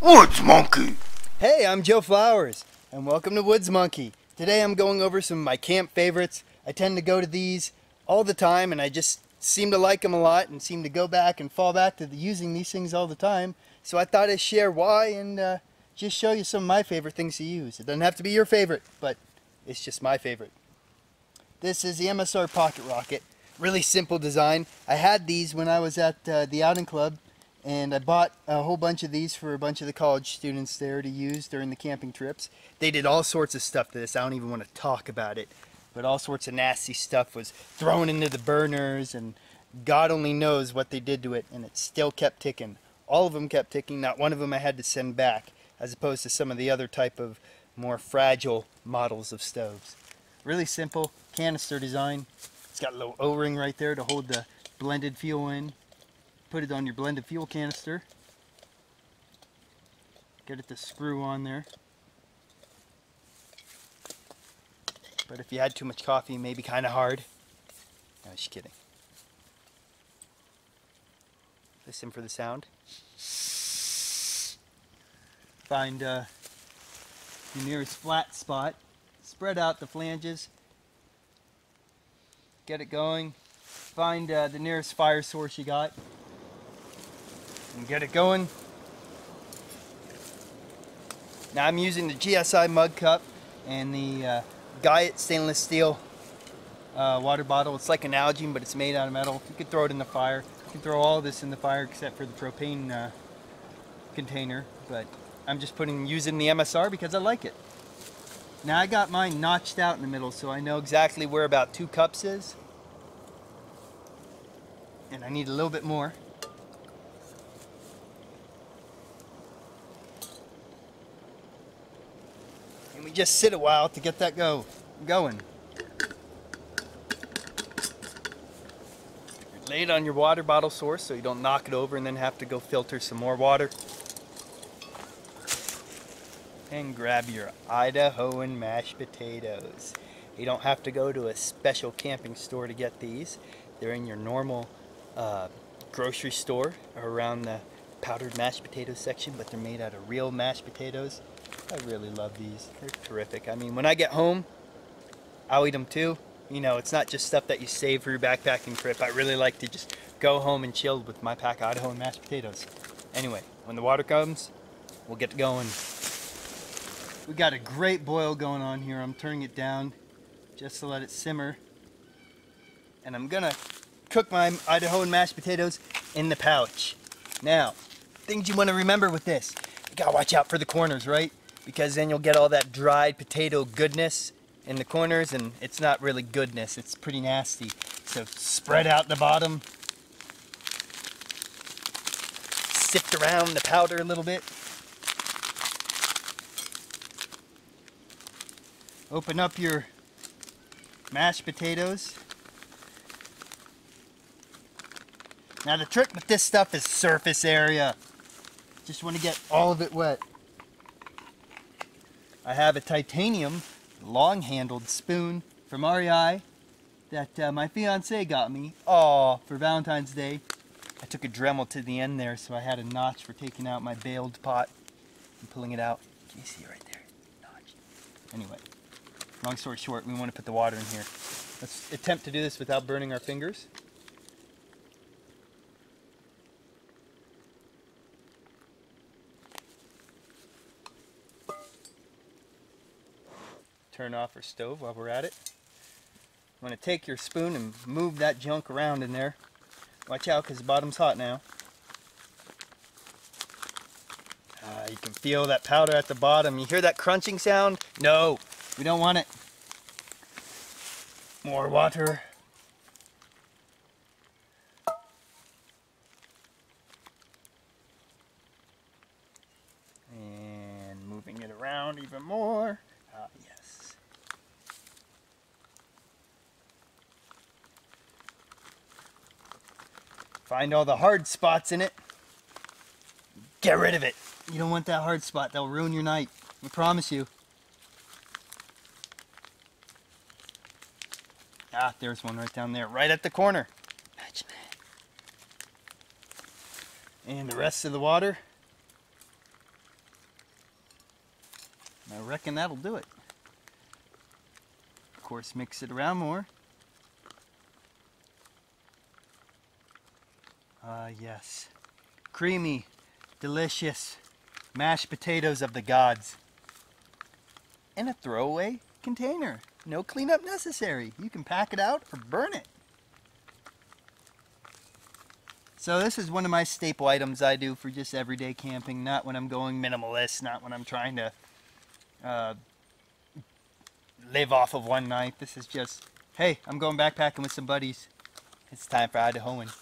Woodsmonkey. Hey, I'm Joe Flowers, and welcome to Woodsmonkey. Today I'm going over some of my camp favorites. I tend to go to these all the time, and I just seem to like them a lot and seem to go back and fall back to using these things all the time. So I thought I'd share why and just show you some of my favorite things to use. It doesn't have to be your favorite, but it's just my favorite. This is the MSR Pocket Rocket. Really simple design. I had these when I was at the outing club, and I bought a whole bunch of these for a bunch of the college students there to use during the camping trips. They did all sorts of stuff to this. I don't even want to talk about it. But all sorts of nasty stuff was thrown into the burners, and God only knows what they did to it, and it still kept ticking. All of them kept ticking. Not one of them I had to send back, as opposed to some of the other type of more fragile models of stoves. Really simple canister design. It's got a little O-ring right there to hold the blended fuel in. Put it on your blended fuel canister. Get it to screw on there. But if you had too much coffee, it may be kind of hard. No, just kidding. Listen for the sound. Find your nearest flat spot. Spread out the flanges. Get it going. Find the nearest fire source you got. And get it going. Now I'm using the GSI mug cup and the Guyot stainless steel water bottle. It's like an Nalgene, but it's made out of metal. You could throw it in the fire. You can throw all this in the fire except for the propane container. But I'm just using the MSR because I like it. Now I got mine notched out in the middle, so I know exactly where about 2 cups is. And I need a little bit more. And we just sit a while to get that going. Lay it on your water bottle source so you don't knock it over and then have to go filter some more water. And grab your Idahoan mashed potatoes. You don't have to go to a special camping store to get these. They're in your normal grocery store or around the powdered mashed potatoes section, but they're made out of real mashed potatoes. I really love these. They're terrific. I mean, when I get home, I'll eat them too. You know, it's not just stuff that you save for your backpacking trip. I really like to just go home and chill with my pack of Idaho and mashed potatoes. Anyway, when the water comes, we'll get going. We got a great boil going on here. I'm turning it down just to let it simmer. And I'm gonna cook my Idaho and mashed potatoes in the pouch. Now, things you want to remember with this. You gotta watch out for the corners, right? Because then you'll get all that dried potato goodness in the corners, and it's not really goodness, it's pretty nasty. So spread out the bottom. Sift around the powder a little bit. Open up your mashed potatoes. Now the trick with this stuff is surface area. Just want to get all of it wet. I have a titanium long-handled spoon from REI that my fiance got me for Valentine's Day. I took a Dremel to the end there, so I had a notch for taking out my baled pot and pulling it out. Can you see it right there? Notch. Anyway, long story short, we want to put the water in here. Let's attempt to do this without burning our fingers. Turn off our stove while we're at it. I'm going to take your spoon and move that junk around in there. Watch out because the bottom's hot now. You can feel that powder at the bottom. You hear that crunching sound? No, we don't want it. More water. And moving it around even more. Yes. Find all the hard spots in it. Get rid of it. You don't want that hard spot. That'll ruin your night. I promise you. Ah, there's one right down there, right at the corner. And the rest of the water, I reckon that'll do it. Of course, mix it around more. Yes. Creamy, delicious mashed potatoes of the gods. And a throwaway container. No cleanup necessary. You can pack it out or burn it. So this is one of my staple items I do for just everyday camping, not when I'm going minimalist, not when I'm trying to live off of one night. This is just, hey, I'm going backpacking with some buddies. It's time for Idahoing.